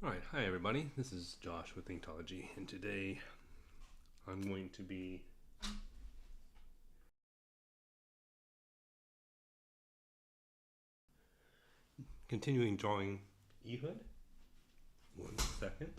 Alright, hi everybody, this is Josh with Thinktology, and today I'm going to be continuing drawing Ehud. 1 second.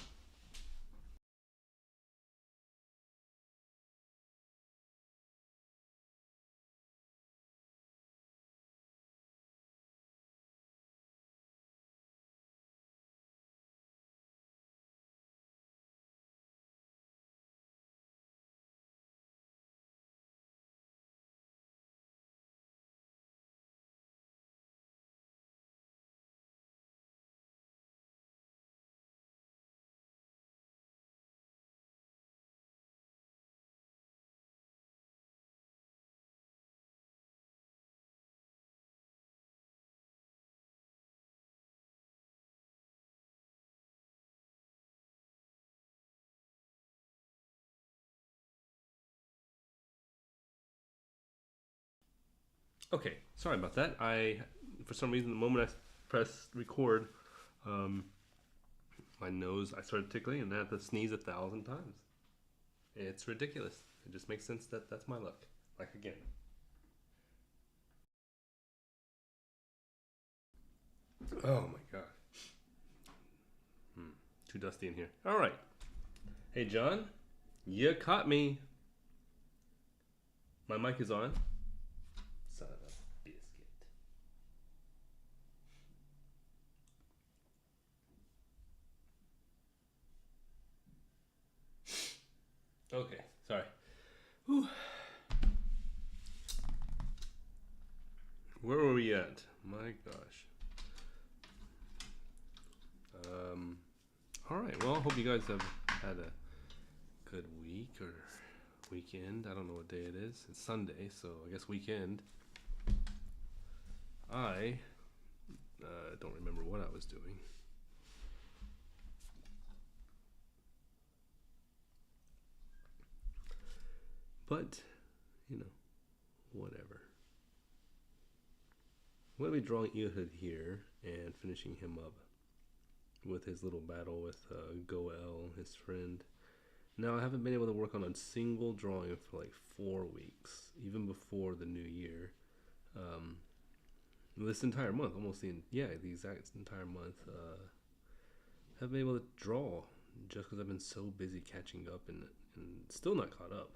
Okay, sorry about that. For some reason, the moment I pressed record, my nose, I started tickling and I had to sneeze 1,000 times. It's ridiculous. It just makes sense that that's my luck. Like again. Oh my god. Too dusty in here. Alright. Hey John, you caught me. My mic is on. Son of a biscuit. Okay, sorry. Whew. Where were we at? My gosh. Alright, well, hope you guys have had a good week or weekend. I don't know what day it is. It's Sunday, so I guess weekend. I don't remember what I was doing. But, you know, whatever. I'm going to be drawing Ehud here and finishing him up with his little battle with Goel, his friend. Now, I haven't been able to work on a single drawing for like 4 weeks, even before the new year. This entire month, almost the exact entire month, haven't been able to draw just because I've been so busy catching up and still not caught up.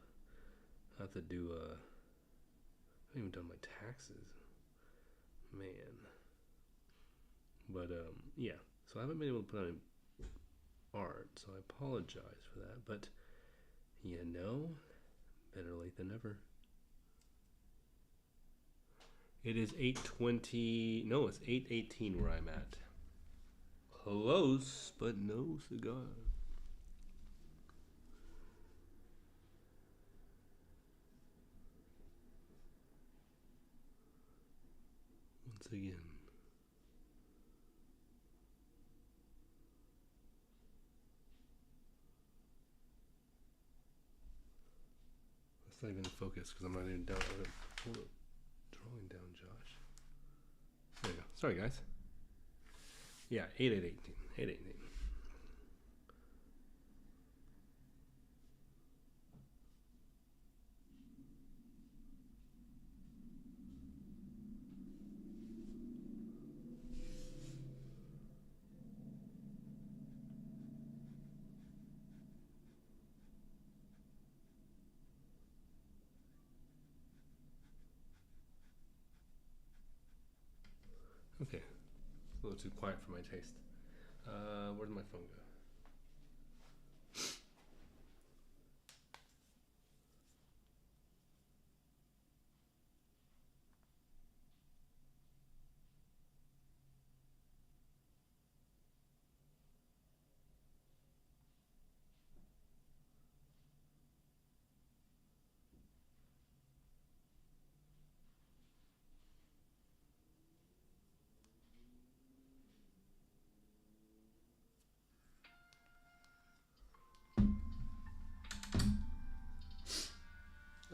I have to do, I haven't even done my taxes. Man. But, yeah. So I haven't been able to put on art, so I apologize for that. But, you know, better late than never. It is 8:20. No, it's 8:18 where I'm at. Close, but no cigar. Once again. That's not even in focus because I'm not even down. Hold it. Drawing down, Josh. There you go. Sorry, guys. Yeah, 8:18. 8:18. Okay, it's a little too quiet for my taste. Where did my phone go?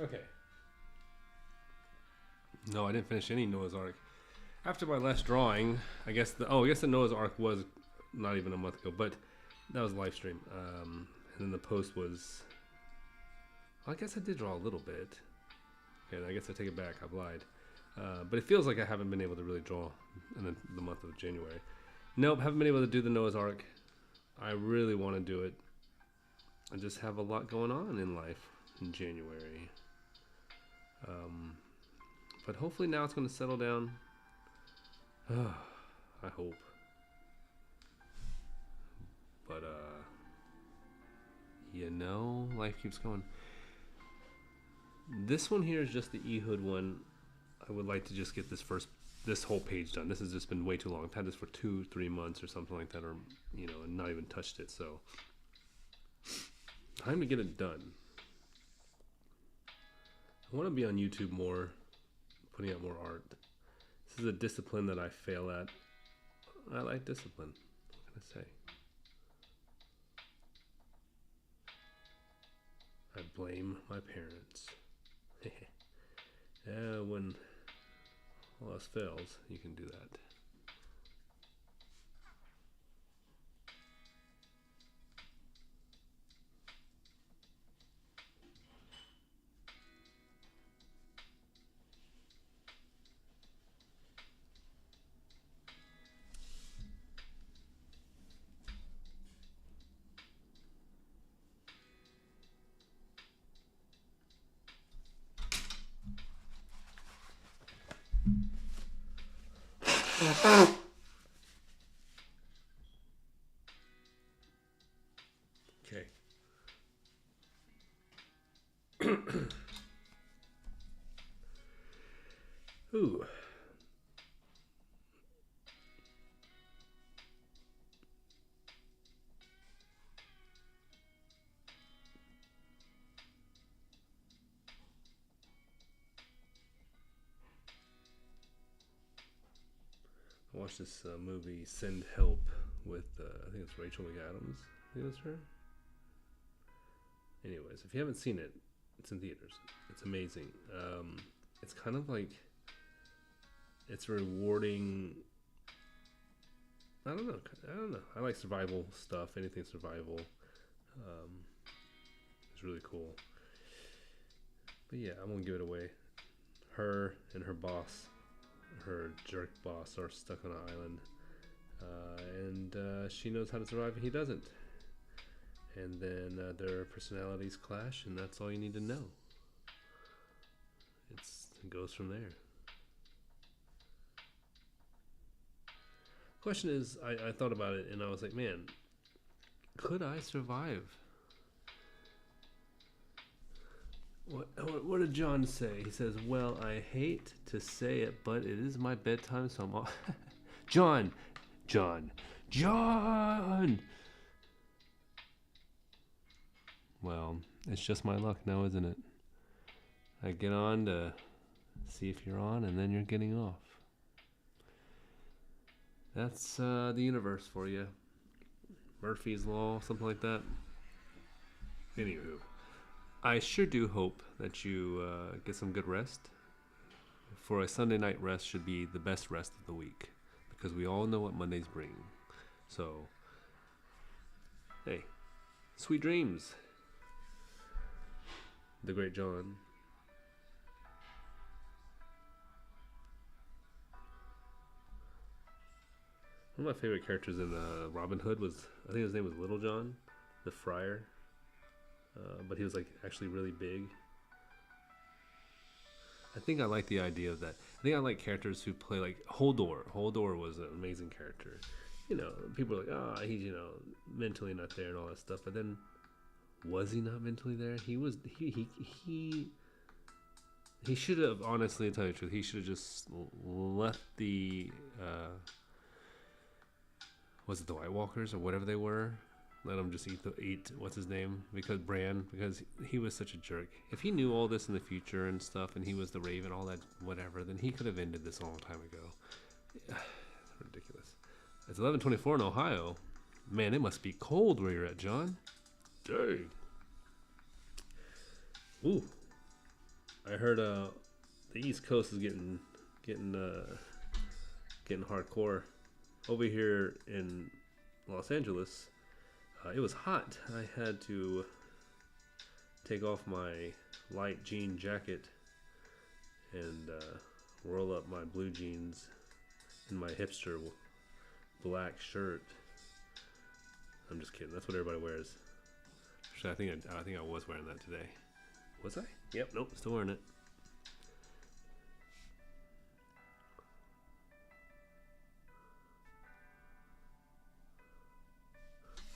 Okay. No, I didn't finish any Noah's Ark. After my last drawing, I guess the Noah's Ark was not even a month ago, but that was live stream. And then the post was, well, I guess I did draw a little bit. And I guess I take it back. I've lied. But it feels like I haven't been able to really draw in the month of January. Nope, haven't been able to do the Noah's Ark. I really want to do it. I just have a lot going on in life in January. But hopefully now it's going to settle down. I hope. But, you know, life keeps going. This one here is just the Ehud one. I would like to just get this whole page done. This has just been way too long. I've had this for 2-3 months or something like that, or, you know, and not even touched it. So, time to get it done. I want to be on YouTube more, putting out more art. This is a discipline that I fail at. I like discipline. What can I say? I blame my parents. When all else fails, you can do that. Okay. Ooh. I watched this movie, Send Help, with, I think it's Rachel McAdams. I think that's her. Anyways, if you haven't seen it, it's in theaters. It's amazing. It's kind of like, it's rewarding. I don't know. I like survival stuff. Anything survival. It's really cool. But yeah, I won't give it away. Her and her boss, her jerk boss, are stuck on an island. And she knows how to survive and he doesn't. And then their personalities clash, and that's all you need to know. It goes from there. Question is, I thought about it, and I was like, man, could I survive? What did John say? He says, well, I hate to say it, but it is my bedtime, so I'm all John! Well, it's just my luck now, isn't it? I get on to see if you're on, and then you're getting off. That's the universe for you. Murphy's Law, something like that. Anywho, I sure do hope that you get some good rest. For a Sunday night rest should be the best rest of the week, because we all know what Mondays bring. So, hey, sweet dreams. The great John. One of my favorite characters in Robin Hood was, I think his name was Little John, the friar. But he was like actually really big. I think I like the idea of that. I think I like characters who play like Hodor. Hodor was an amazing character. You know, people are like, he's, you know, mentally not there and all that stuff. But then, was he not mentally there? He was. He should have, honestly, to tell you the truth, he should have just left the. Was it the White Walkers or whatever they were? Let him just eat what's his name? Because he was such a jerk. If he knew all this in the future and stuff, and he was the Raven, all that whatever, then he could have ended this a long time ago. Ridiculous. It's 11:24 in Ohio. Man, it must be cold where you're at, John. Dang. Ooh. I heard the East Coast is getting hardcore. Over here in Los Angeles, It was hot. I had to take off my light jean jacket and roll up my blue jeans in my hipster black shirt. I'm just kidding. That's what everybody wears. Actually, I think I was wearing that today. Was I? Yep. Nope. Still wearing it.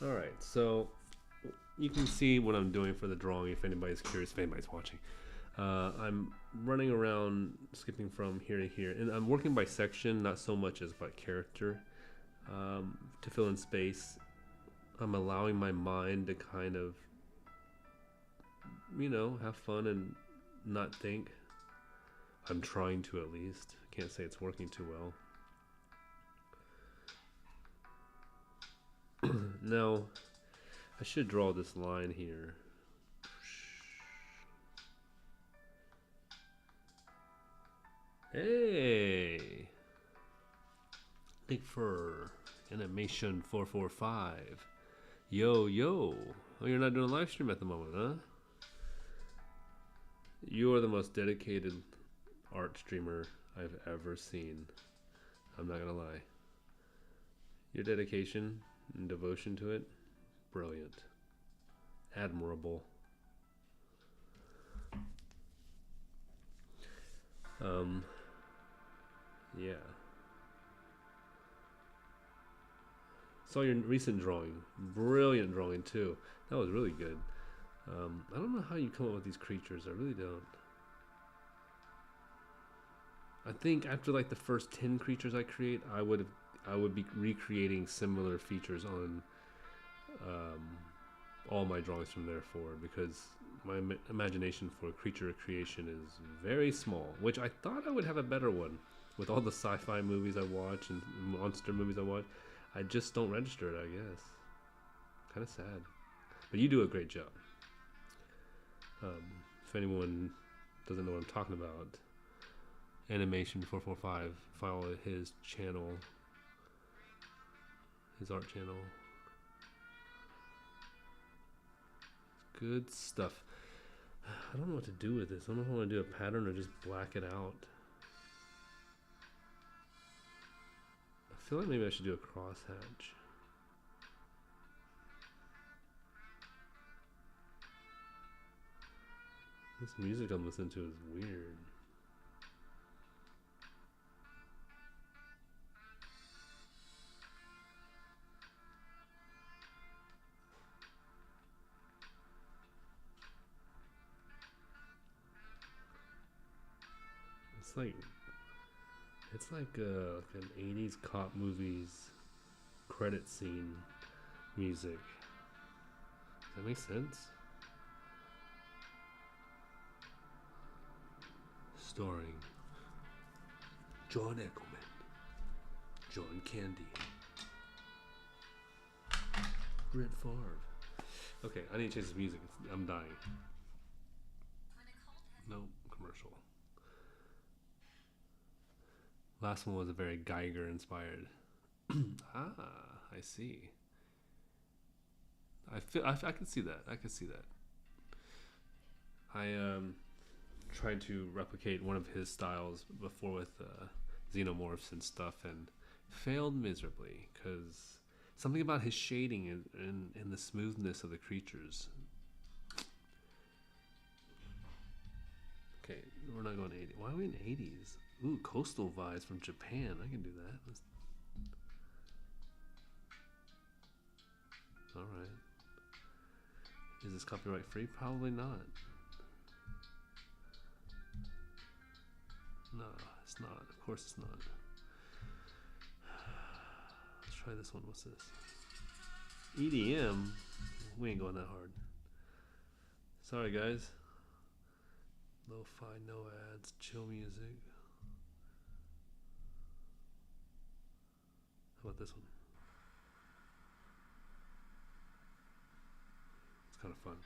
All right. So you can see what I'm doing for the drawing if anybody's curious, if anybody's watching. I'm running around, skipping from here to here, and I'm working by section, not so much as by character, to fill in space. I'm allowing my mind to kind of, you know, have fun and not think. I'm trying to, at least. Can't say it's working too well. Now, I should draw this line here. Hey! Nick Fur, Animation 445. Yo, yo. Oh, you're not doing a live stream at the moment, huh? You are the most dedicated art streamer I've ever seen. I'm not gonna lie. Your dedication and devotion to it, brilliant. Admirable. Yeah. Saw your recent drawing. Brilliant drawing too. That was really good. I don't know how you come up with these creatures. I really don't. I think after like the first 10 creatures I create, I would be recreating similar features on all my drawings from there forward, because my imagination for creature creation is very small, which I thought I would have a better one with all the sci-fi movies I watch and monster movies I watch. I just don't register it, I guess. Kind of sad. But you do a great job. If anyone doesn't know what I'm talking about, Animation 445, follow his channel, his art channel. Good stuff. I don't know what to do with this. I don't know if I want to do a pattern or just black it out. I feel like maybe I should do a crosshatch. This music I'm listening to is weird. It's like an 80s cop movies credit scene music. Does that make sense? Starring John Eckelman, John Candy, Brett Favre. Okay, I need to change this music. I'm dying. Nope, commercial. Last one was a very Geiger inspired. I see. I could see that. I could see that. I tried to replicate one of his styles before with xenomorphs and stuff, and failed miserably, because something about his shading and the smoothness of the creatures. Okay, we're not going to 80s. Why are we in 80s? Ooh, coastal vibes from Japan. I can do that. Alright. Is this copyright free? Probably not. No, it's not. Of course it's not. Let's try this one. What's this? EDM? We ain't going that hard. Sorry, guys. Lo-fi, no ads, chill music. How about this one? It's kind of fun.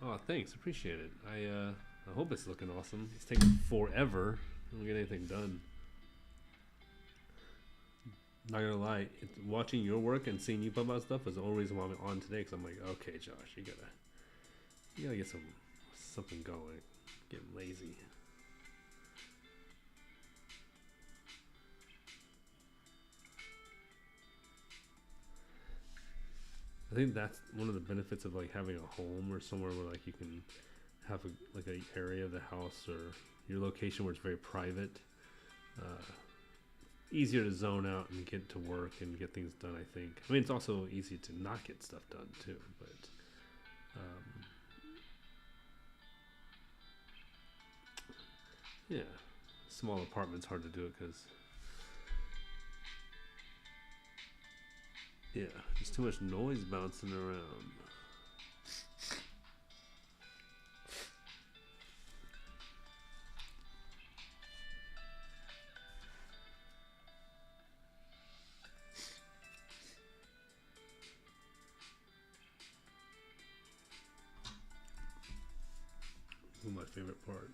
Oh, thanks. Appreciate it. I hope it's looking awesome. It's taking forever. I don't get anything done. Not gonna lie, watching your work and seeing you pump out stuff was the only reason why I'm on today. Because I'm like, okay, Josh, you gotta get something going. Getting lazy. I think that's one of the benefits of like having a home or somewhere where like you can have like a area of the house or your location where it's very private. Easier to zone out and get to work and get things done. I think. I mean, it's also easy to not get stuff done too, but. Yeah, small apartment's hard to do it because, yeah, there's too much noise bouncing around. This is my favorite part.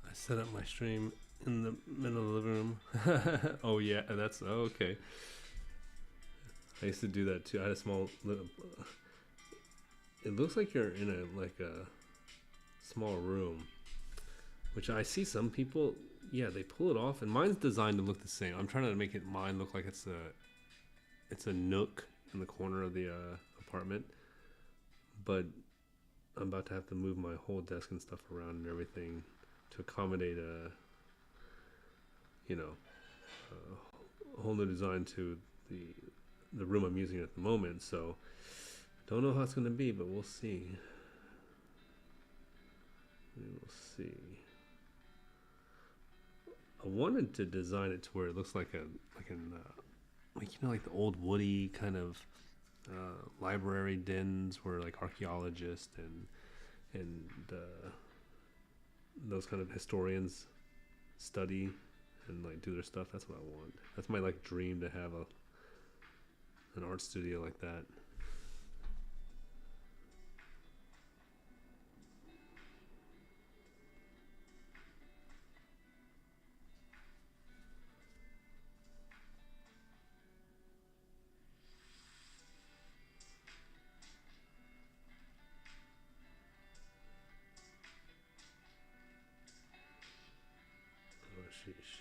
I set up my stream in the middle of the living room. Oh yeah, that's okay. I used to do that too. I had a small. It looks like you're in a small room, which I see some people. Yeah, they pull it off, and mine's designed to look the same. I'm trying to make mine look like it's a nook in the corner of the apartment, but I'm about to have to move my whole desk and stuff around and everything to accommodate a whole new design to the room I'm using at the moment. So don't know how it's going to be, but we'll see. We will see. I wanted to design it to where it looks like like the old woody kind of library dens where like archaeologists and those kind of historians study and like do their stuff. That's what I want. That's my like dream, to have an art studio like that. Oh sheesh.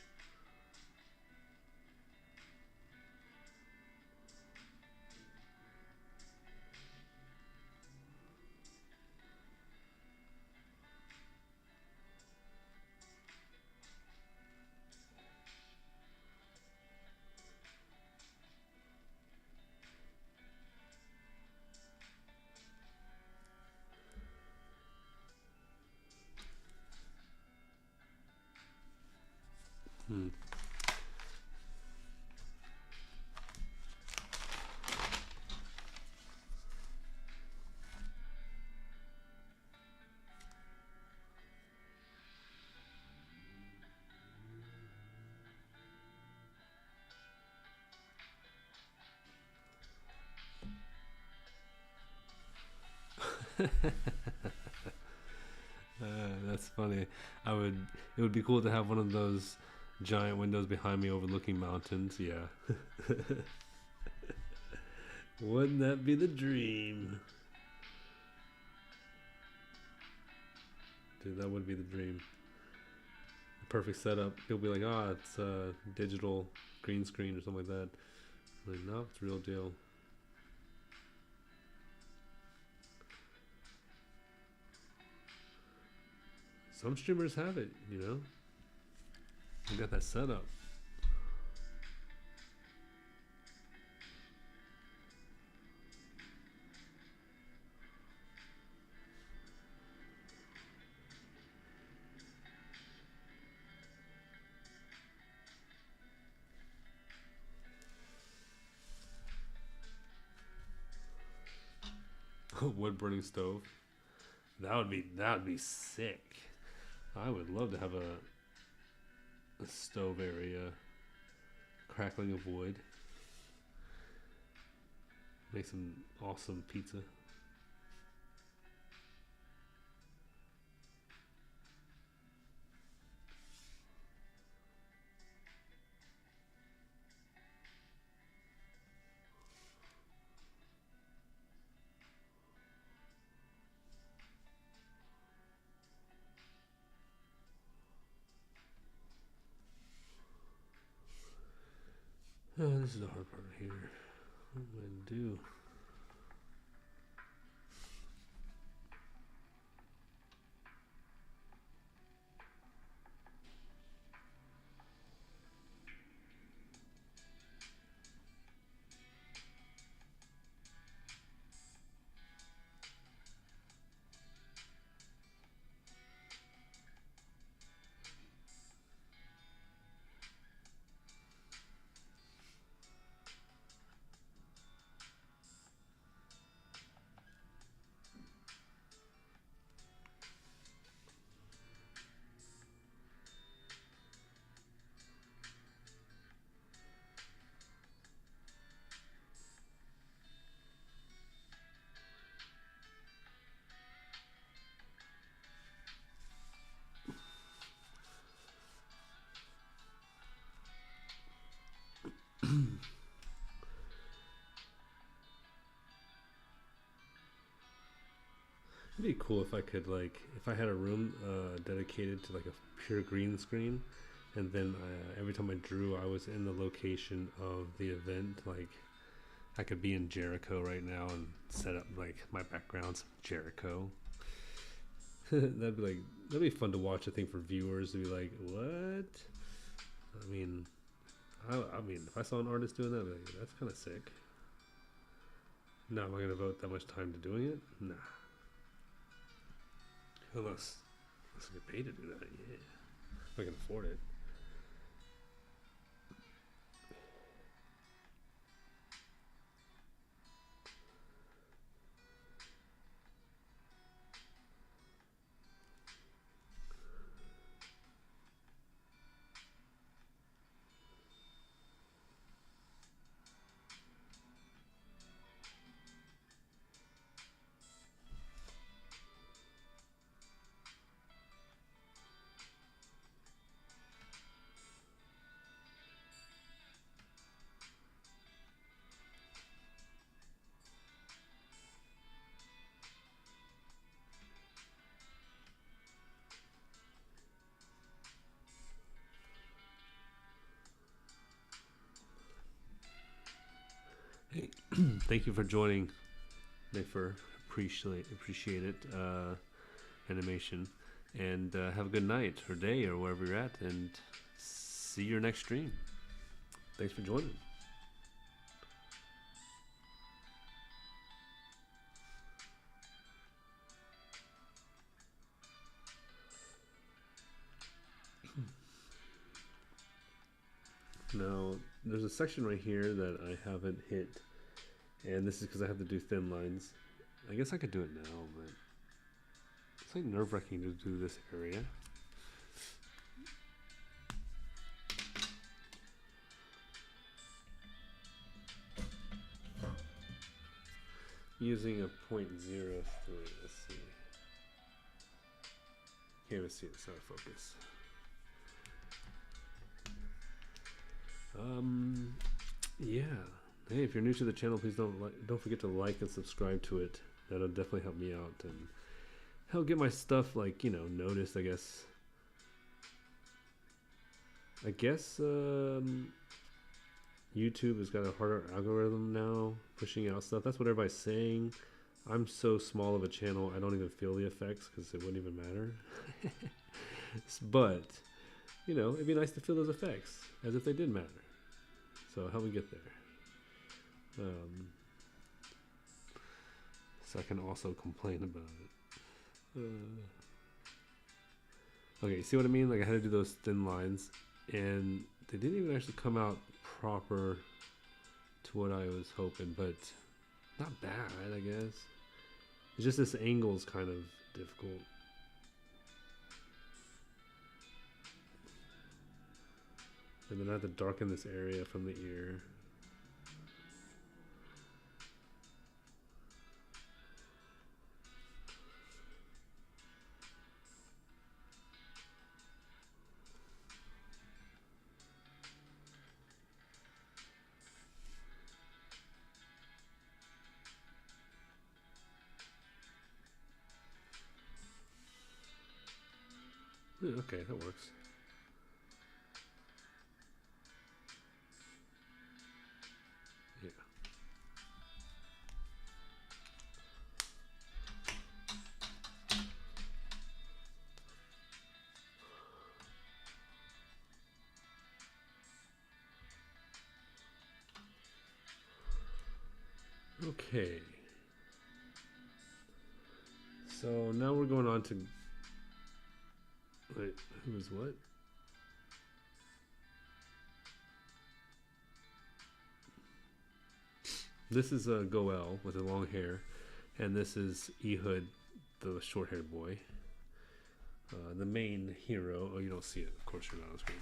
Hmm. That's funny. It would be cool to have one of those giant windows behind me overlooking mountains. Yeah. Wouldn't that be the dream? Dude, that would be the dream. The perfect setup. People be like, it's digital green screen or something like that. I'm like, no, it's real deal. some streamers have it, you know. They got that setup. Wood burning stove. That would be sick. I would love to have a stove area, crackling of wood. Make some awesome pizza. Oh, this is the hard part here. What am I going to do? It'd be cool if I could, like, if I had a room dedicated to like a pure green screen, and then every time I drew, I was in the location of the event. Like, I could be in Jericho right now and set up like my background's Jericho. That'd be fun to watch. I think for viewers to be like, what? I mean, if I saw an artist doing that, I'd be like, that's kind of sick. Now, am I gonna devote that much time to doing it? Nah. Unless I get paid to do that, yeah. If I can afford it. Hey, thank you for joining. Mayfer, appreciate it. Animation, and have a good night or day or wherever you're at, and see your next stream. Thanks for joining. Now, there's a section right here that I haven't hit, and this is because I have to do thin lines. I guess I could do it now, but it's like nerve-wracking to do this area. Using a 0.03, let's see. Can't even see it, it's out of focus. Yeah. Hey, if you're new to the channel, please don't forget to like and subscribe to it. That'll definitely help me out and help get my stuff, like, you know, noticed, I guess. YouTube has got a harder algorithm now, pushing out stuff. That's what everybody's saying. I'm so small of a channel, I don't even feel the effects because it wouldn't even matter. But, you know, it'd be nice to feel those effects as if they did matter. So help me get there. So I can also complain about it. Okay, see what I mean? Like I had to do those thin lines, and they didn't even actually come out proper to what I was hoping, but not bad, I guess. It's just this angle is kind of difficult. And then I have to darken this area from the ear. Yeah, okay, that works. Yeah. Okay. So now we're going on to... Wait, who is what? This is Goel with the long hair, and this is Ehud, the short-haired boy. The main hero. Oh, you don't see it. Of course you're not on the screen.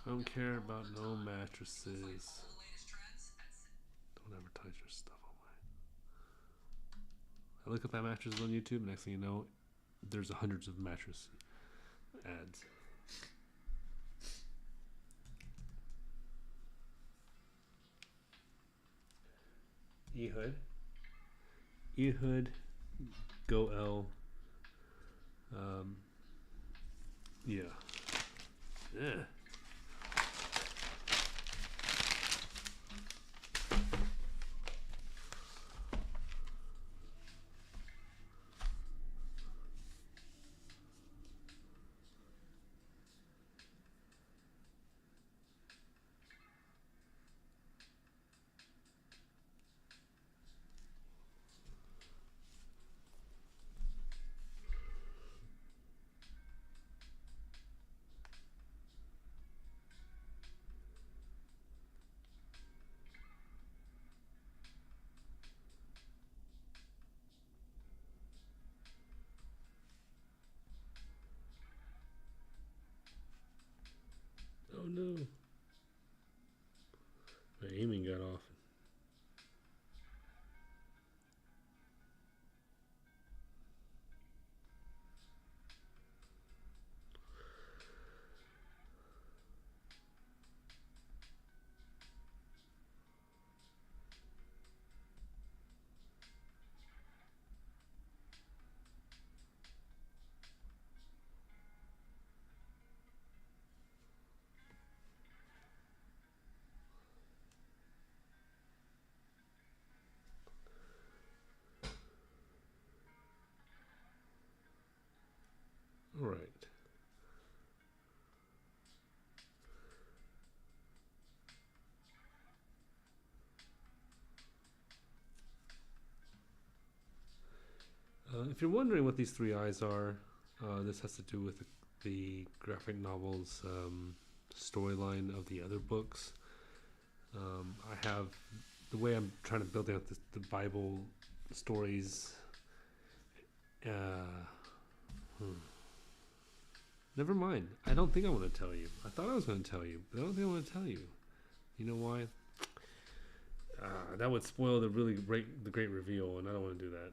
I don't care about no mattresses. Don't advertise your stuff online. I look up at mattresses on YouTube. Next thing you know, there's hundreds of mattress ads. Ehud, Goel. Yeah. Yeah. Oh no. My aiming got off. All right. If you're wondering what these three eyes are, this has to do with the graphic novel's storyline of the other books. I have the way I'm trying to build out the Bible stories. Never mind. I don't think I want to tell you. I thought I was going to tell you, but I don't think I want to tell you. You know why? That would spoil the great reveal, and I don't want to do that.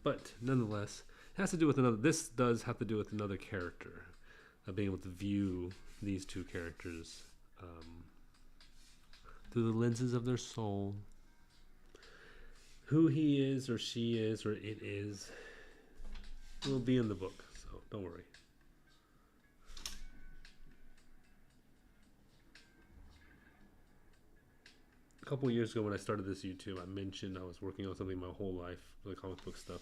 But nonetheless, it has to do with another. This does have to do with another character, being able to view these two characters through the lenses of their soul. Who he is, or she is, or it is, will be in the book. So don't worry. a couple years ago when I started this YouTube, I mentioned I was working on something my whole life, the comic book stuff,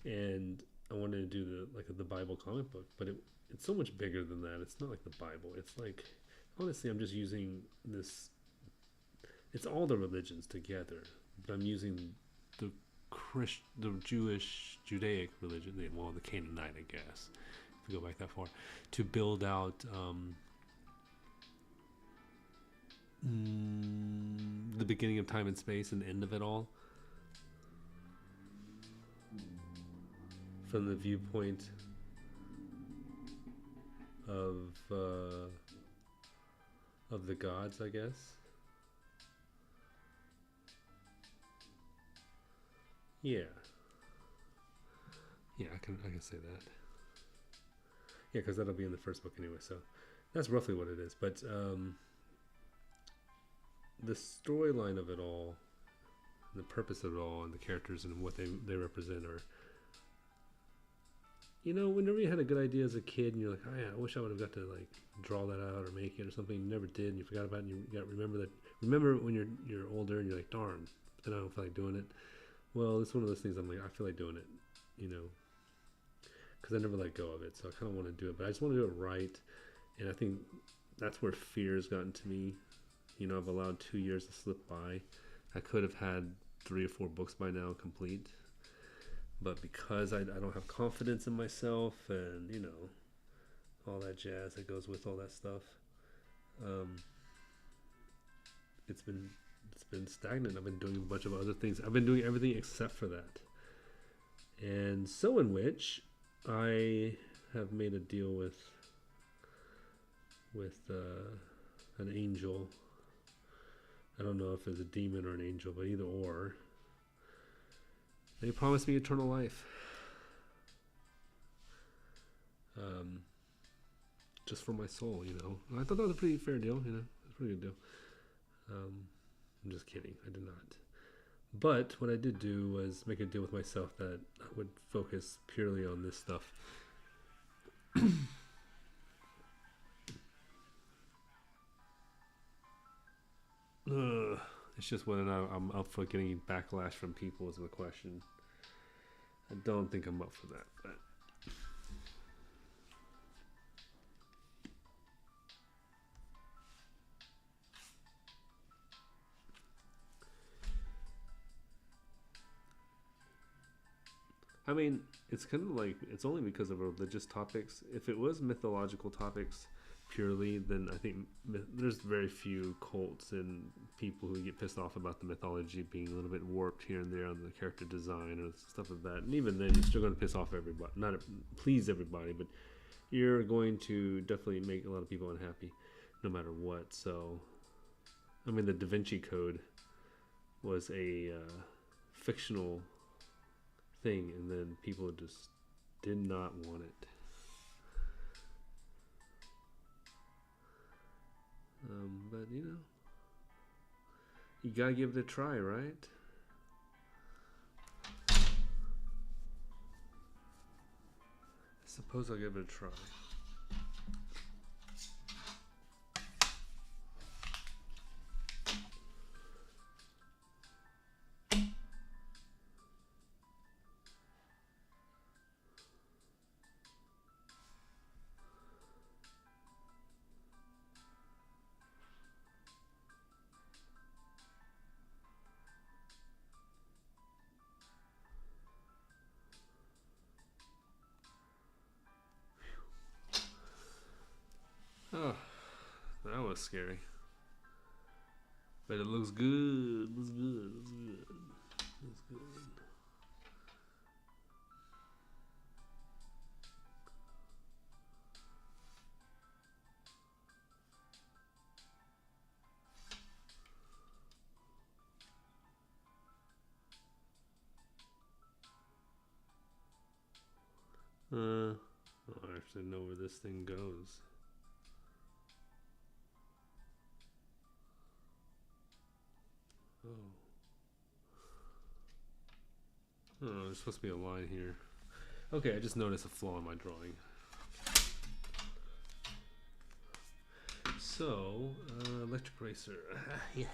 and I wanted to do the Bible comic book, but it's so much bigger than that. It's not like the Bible. It's like, honestly, I'm just using this. It's all the religions together, but I'm using the the Jewish, Judaic religion, well, the Canaanite, I guess, if we go back that far, to build out the beginning of time and space and the end of it all from the viewpoint of the gods, I guess. Yeah, I can say that. Yeah, because that'll be in the first book anyway. So that's roughly what it is. But the storyline of it all, the purpose of it all, and the characters and what they represent are, whenever you had a good idea as a kid and you're like, oh yeah, I wish I would have got to like draw that out or make it or something, you never did and you forgot about it, and you got remember when you're older and you're like, darn, but then I don't feel like doing it. Well, it's one of those things I'm like, I feel like doing it, because I never let go of it. So I kind of want to do it, but I just want to do it right. And I think that's where fear has gotten to me. I've allowed 2 years to slip by. I could have had 3 or 4 books by now complete. But because I don't have confidence in myself and, all that jazz that goes with all that stuff, it's been stagnant. I've been doing a bunch of other things. I've been doing everything except for that. And so in which I have made a deal with an angel. I don't know if it's a demon or an angel, but either or. And he promised me eternal life. Just for my soul, And I thought that was a pretty fair deal, It's a pretty good deal. I'm just kidding. I did not. But what I did do was make a deal with myself that I would focus purely on this stuff. It's just whether or not I'm up for getting backlash from people is the question. I don't think I'm up for that, but I mean, it's kind of like, it's only because of religious topics. If it was mythological topics purely, then I think there's very few cults and people who get pissed off about the mythology being a little bit warped here and there on the character design or stuff like that. And even then, you're still going to piss off everybody. Not please everybody, but you're going to definitely make a lot of people unhappy no matter what. So, I mean, the Da Vinci Code was a fictional thing, and then people just did not want it. But you gotta give it a try, right? I suppose I'll give it a try. Oh, that was scary. But it looks good. Looks good. Looks good. Looks good. I actually know where this thing goes. Oh, there's supposed to be a line here. Okay, I just noticed a flaw in my drawing. So, electric racer. Yeah.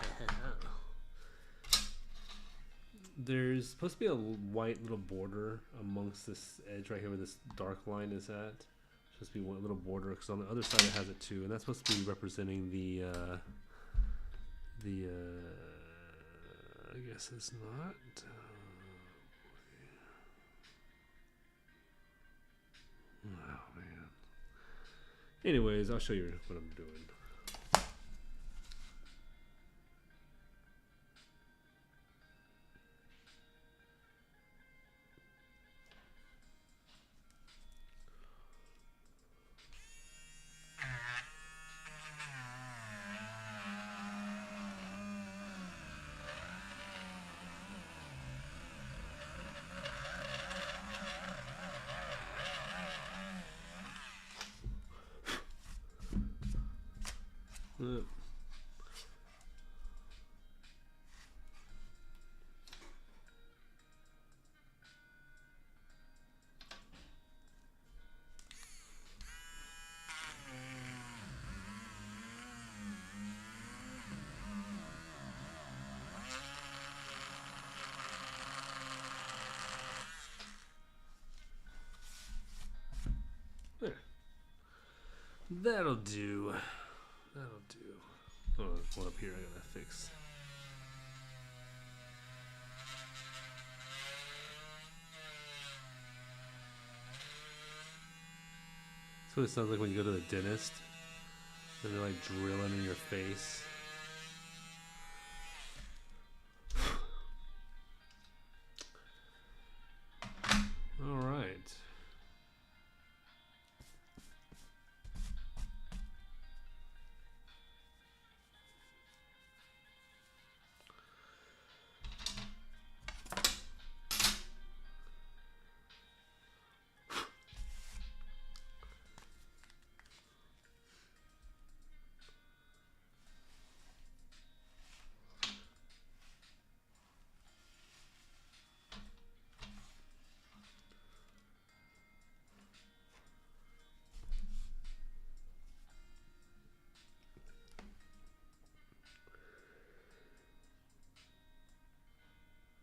There's supposed to be a white little border amongst this edge right here where this dark line is at. Supposed to be one little border because on the other side it has it too, and that's supposed to be representing the I guess it's not. Oh man. Anyways, I'll show you what I'm doing. There. That'll do. That'll do. Oh, there's one up here I gotta fix. That's what it sounds like when you go to the dentist and they're like drilling in your face. All right.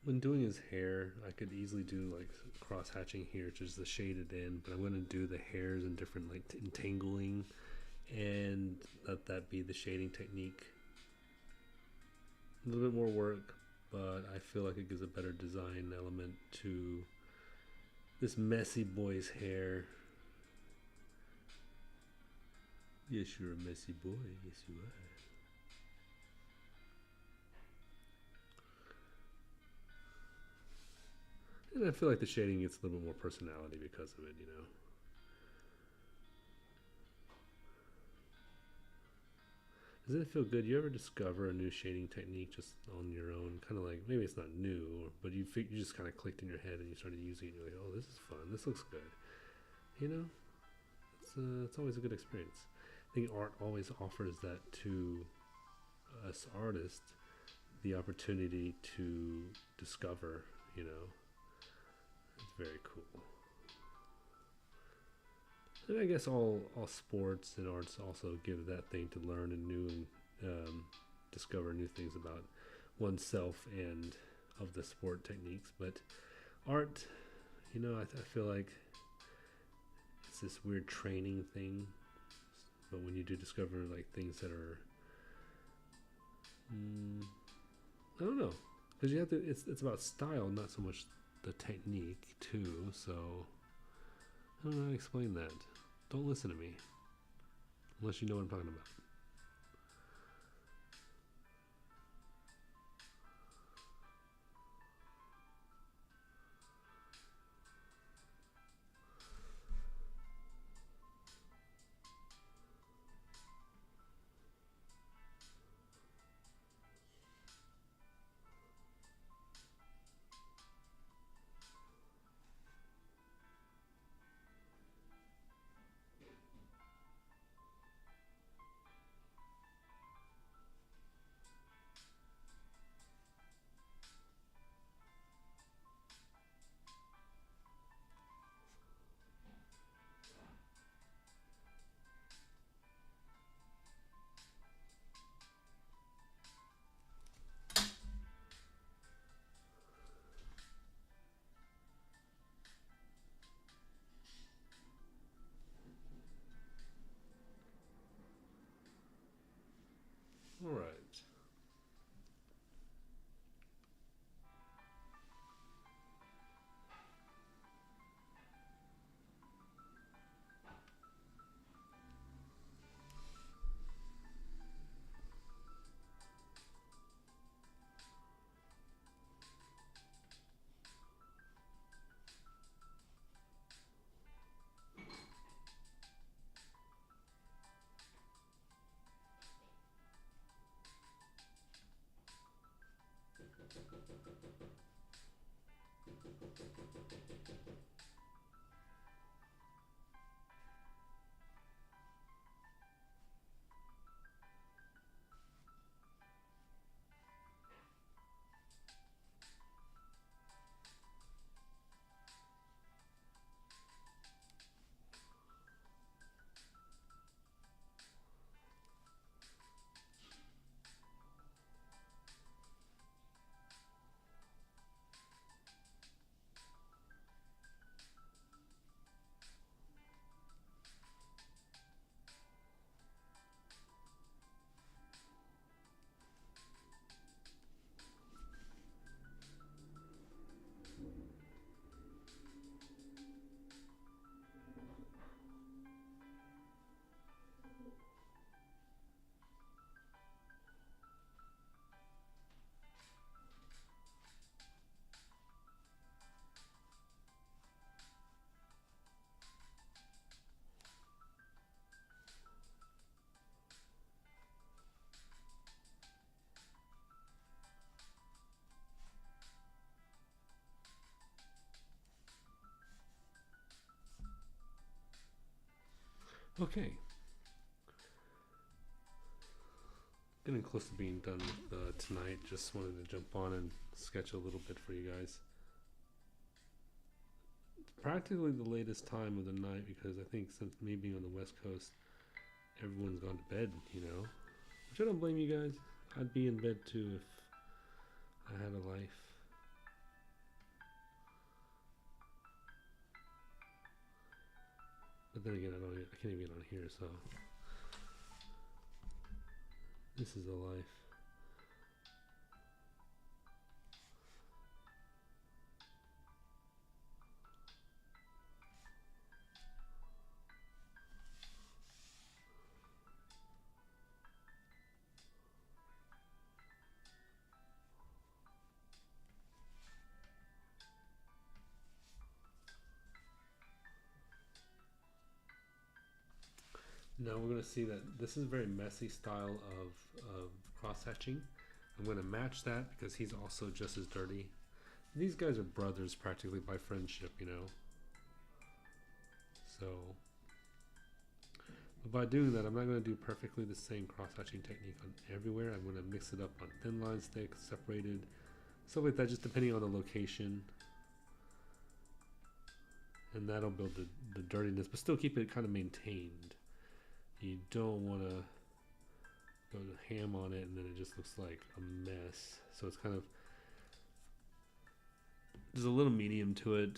When doing his hair, I could easily do like cross hatching here, which is the shaded end, but I'm going to do the hairs in different like entangling and let that be the shading technique. A little bit more work, but I feel like it gives a better design element to this messy boy's hair. Yes, you're a messy boy. Yes, you are. And I feel like the shading gets a little bit more personality because of it, you know. Doesn't it feel good? You ever discover a new shading technique just on your own? Kind of like, maybe it's not new, but you just kind of clicked in your head and you started using it. And you're like, oh, this is fun. This looks good. You know, it's always a good experience. I think art always offers that to us artists, the opportunity to discover, you know. It's very cool. And I guess all sports and arts also give that thing to learn and new and discover new things about oneself and of the sport techniques. But art, you know, I feel like it's this weird training thing. But when you do discover like things that are, I don't know, because you have to. It's about style, not so much the technique too. So I don't know how to explain that. Don't listen to me unless you know what I'm talking about. Okay. Getting close to being done with tonight. Just wanted to jump on and sketch a little bit for you guys. Practically the latest time of the night because I think since me being on the West Coast, everyone's gone to bed, you know. Which I don't blame you guys. I'd be in bed too if I had a life. But then again, I can't even get on here, so this is the life. Now we're going to see that this is a very messy style of cross-hatching. I'm going to match that because he's also just as dirty. These guys are brothers practically by friendship, you know. So, but by doing that, I'm not going to do perfectly the same cross-hatching technique on everywhere. I'm going to mix it up on thin line sticks, separated, stuff like that, just depending on the location. And that'll build the dirtiness, but still keep it kind of maintained. You don't want to go ham on it and then it just looks like a mess. So it's kind of, there's a little medium to it,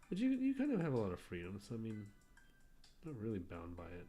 but you kind of have a lot of freedom. So I mean, not really bound by it.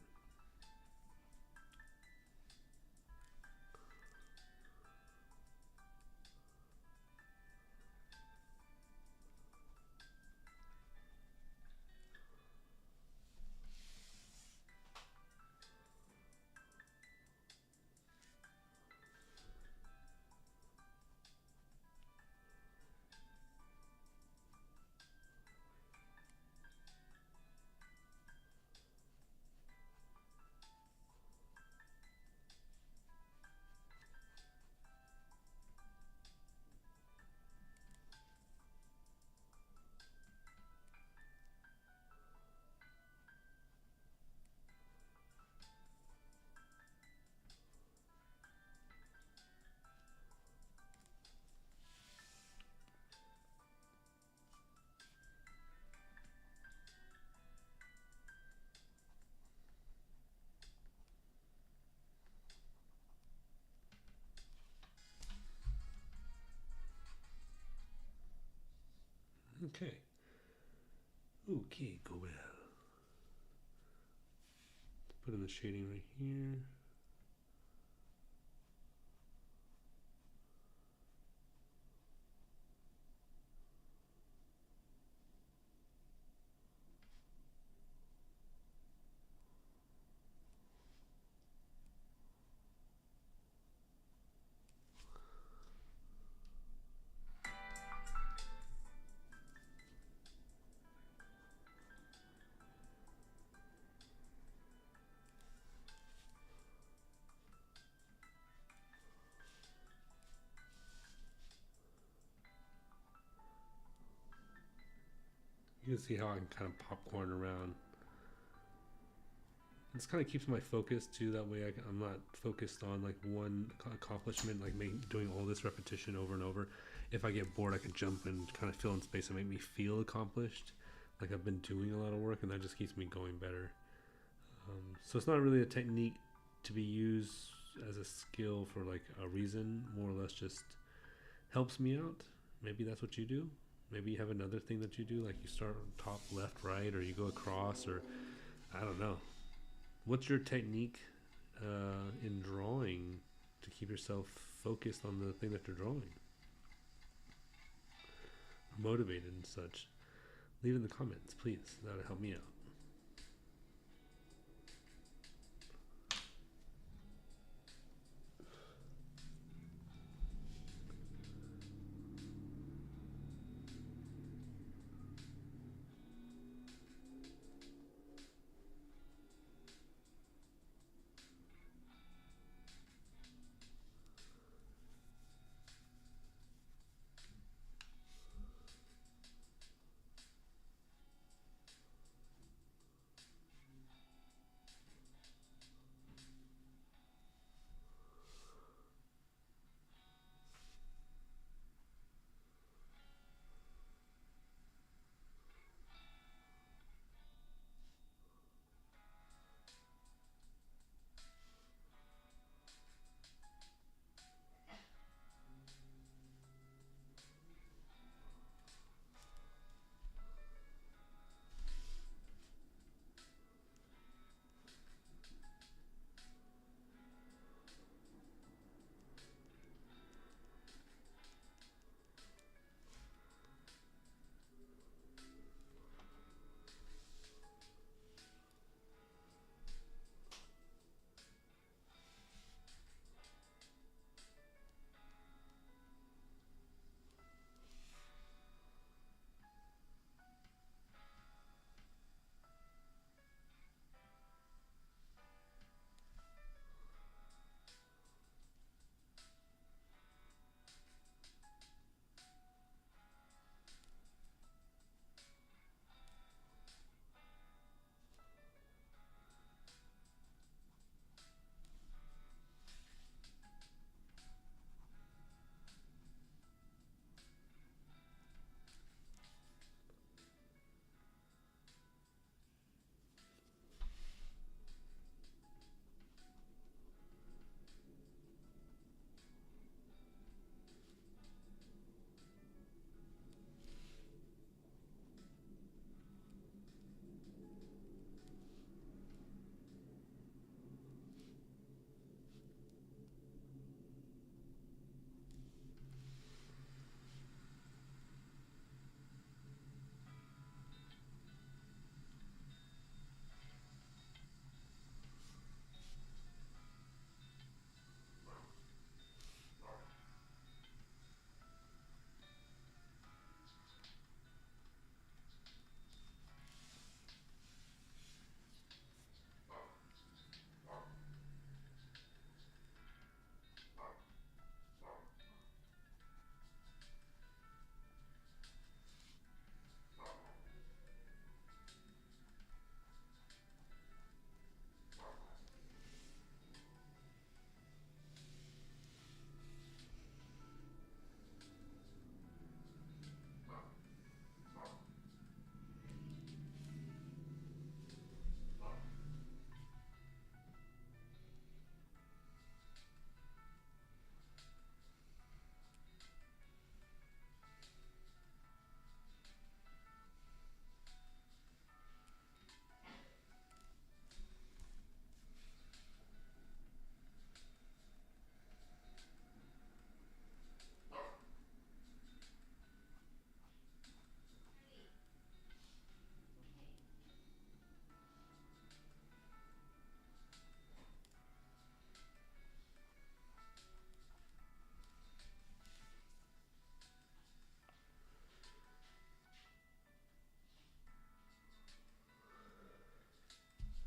Okay. Okay, Goel. Put in the shading right here. You can see how I can kind of popcorn around. This kind of keeps my focus too. That way I'm not focused on like one accomplishment, like doing all this repetition over and over. If I get bored, I can jump and kind of fill in space and make me feel accomplished, like I've been doing a lot of work, and that just keeps me going better. So it's not really a technique to be used as a skill for like a reason, more or less just helps me out. Maybe that's what you do. Maybe you have another thing that you do, like you start on top, left, right, or you go across, or I don't know. What's your technique in drawing to keep yourself focused on the thing that you're drawing? Motivated and such. Leave in the comments, please. That would help me out.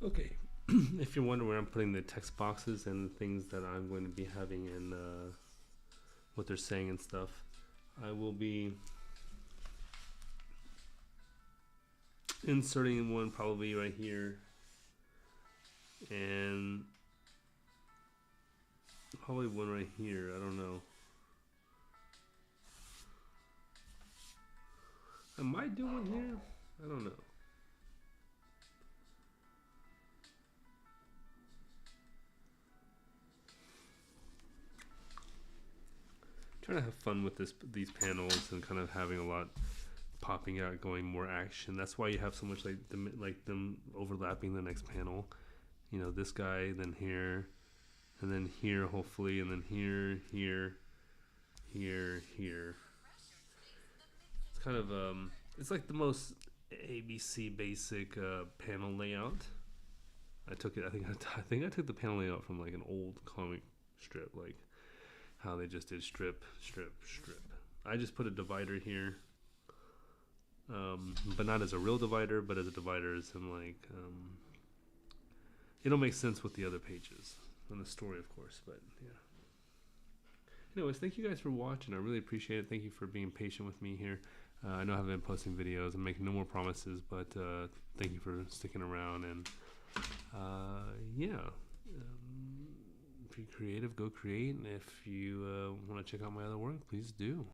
Okay, if you're wondering where I'm putting the text boxes and things that I'm going to be having and what they're saying and stuff, I will be inserting one probably right here, and probably one right here. I don't know. I might do one here. I don't know. Trying to have fun with these panels and kind of having a lot popping out, going more action. That's why you have so much like them overlapping the next panel. You know, this guy, then here, and then here, hopefully, and then here, here, here. It's kind of it's like the most ABC basic panel layout. I took it. I think I took the panel layout from like an old comic strip, like how they just did strip, strip, strip. I just put a divider here, but not as a real divider, but as a divider as in like it'll make sense with the other pages and the story, of course. But yeah. Anyways, thank you guys for watching. I really appreciate it. Thank you for being patient with me here. I know I haven't been posting videos. I'm making no more promises, but thank you for sticking around. And yeah, be creative, go create. And if you want to check out my other work, please do.